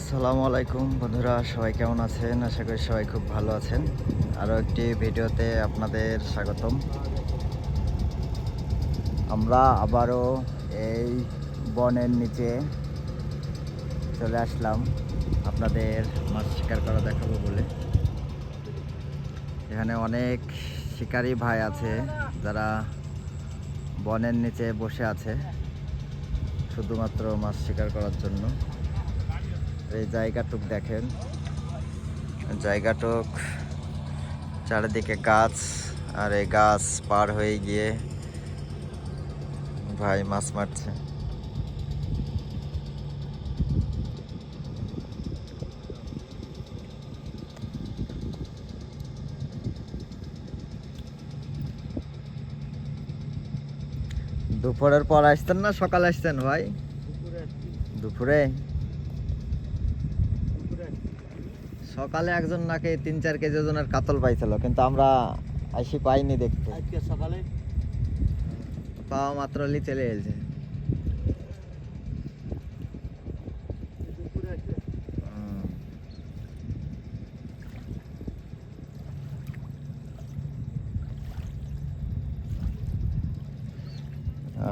আসসালামু আলাইকুম বন্ধুরা, সবাই কেমন আছেন? আশা করি সবাই খুব ভালো আছেন। আরও একটি ভিডিওতে আপনাদের স্বাগতম। আমরা আবারও এই বনের নিচে চলে আসলাম আপনাদের মাছ শিকার করা দেখাবো বলে। এখানে অনেক শিকারী ভাই আছে যারা বনের নিচে বসে আছে শুধুমাত্র মাছ শিকার করার জন্য। এই জায়গাটুক দেখেন, জায়গাটুক চারিদিকে গাছ, আর এই গাছ পার হয়ে গিয়ে ভাই মাছ মারছে। দুপুরের পর আসতেন না সকালে আসতেন ভাই? দুপুরে সকালে একজন নাকি 3-4 কেজি ওজনের কাতল পাইছিল, কিন্তু আমরা আইসি পাইনি দেখতে। সকালে পাওয়া মাত্রই চলে এলছে।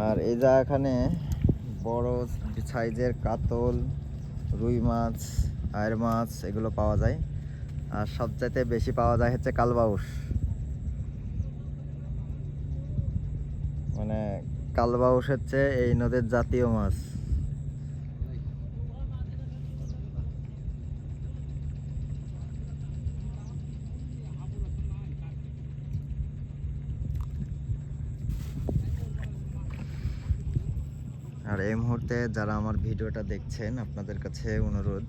আর এই যা এখানে বড় সাইজের কাতল, রুই মাছ, আয়ের মাছ এগুলো পাওয়া যায়। আর সবচাইতে বেশি পাওয়া যায় হচ্ছে কালবাউস। মানে কালবাউস হচ্ছে এই নদীর জাতীয় মাছ। আর এই মুহূর্তে যারা আমার ভিডিওটা দেখছেন, আপনাদের কাছে অনুরোধ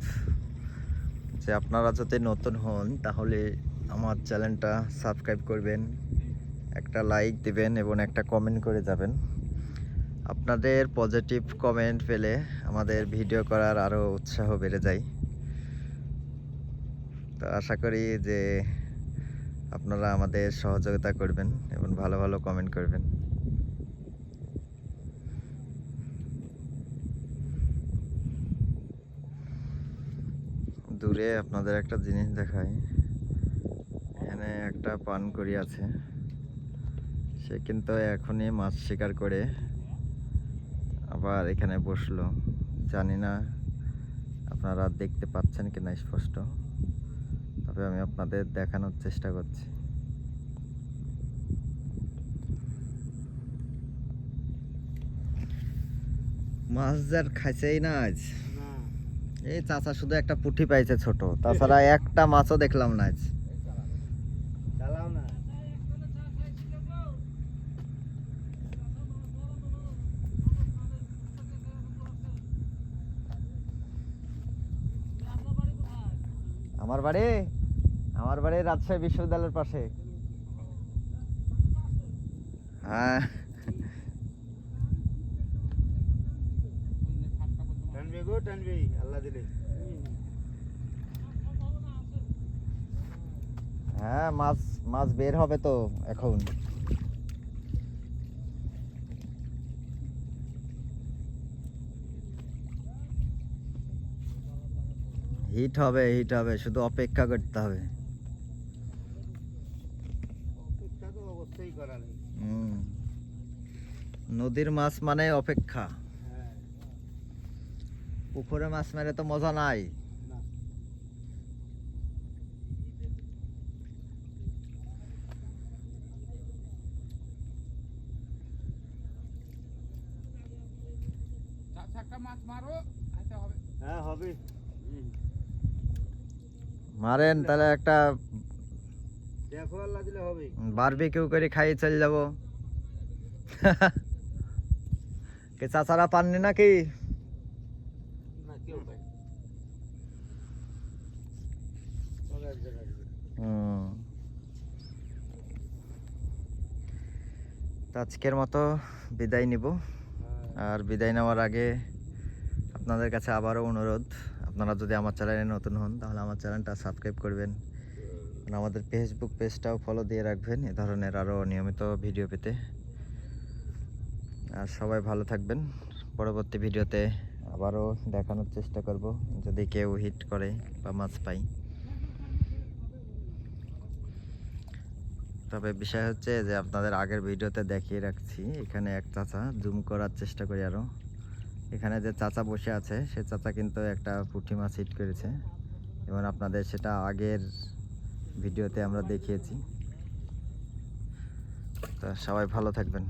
যে আপনারা যদি নতুন হন তাহলে আমার চ্যানেলটা সাবস্ক্রাইব করবেন, একটা লাইক দিবেন এবং একটা কমেন্ট করে যাবেন। আপনাদের পজিটিভ কমেন্ট পেলে আমাদের ভিডিও করার আরও উৎসাহ বেড়ে যায়। তো আশা করি যে আপনারা আমাদের সহযোগিতা করবেন এবং ভালো ভালো কমেন্ট করবেন। দূরে আপনাদের একটা জিনিস দেখাই, এখানে একটা পানকড়ি আছে, সে কিন্তু এখনই মাছ শিকার করে আবার এখানে বসলো। জানি না আপনারা দেখতে পাচ্ছেন কিনা স্পষ্ট, তবে আমি আপনাদের দেখানোর চেষ্টা করছি। মাছ যার খাইছেই না আজ। এই চাচা শুধু একটা পুঁটি পাইছে ছোট, তাছাড়া একটা মাছও দেখলাম না আজ। আমার বাড়ি আমার বাড়ি রাজশাহী বিশ্ববিদ্যালয়ের পাশে। হ্যাঁ, হ্যাঁ, মাছ মাছ বের হবে তো এখন। হিট হবে, হিট হবে, শুধু অপেক্ষা করতে হবে। নদীর মাছ মানে অপেক্ষা। পুকুরে মাছ মেরে তো মজা নাই। মারেন তাহলে একটা বারবিকিউ করে খাইয়ে চলে যাবো। কে চাচারা পাননি নাকি? তো আজকের মতো বিদায় নিব। আর বিদায় নেওয়ার আগে আপনাদের কাছে আবারও অনুরোধ, আপনারা যদি আমার চ্যানেলে নতুন হন তাহলে আমার চ্যানেলটা সাবস্ক্রাইব করবেন, আমাদের ফেসবুক পেজটাও ফলো দিয়ে রাখবেন এ ধরনের আরও নিয়মিত ভিডিও পেতে। আর সবাই ভালো থাকবেন। পরবর্তী ভিডিওতে আবারও দেখানোর চেষ্টা করব যদি কেউ হিট করে বা মাছ পাই। তবে বিষয় হচ্ছে যে আপনাদের আগের ভিডিওতে দেখিয়ে রাখছি, এখানে এক চাচা, জুম করার চেষ্টা করি আরও। এখানে যে চাচা বসে আছে সে চাচা কিন্তু একটা পুঁটি মাছ হিট করেছে এবং আপনাদের সেটা আগের ভিডিওতে আমরা দেখিয়েছি। তো সবাই ভালো থাকবেন।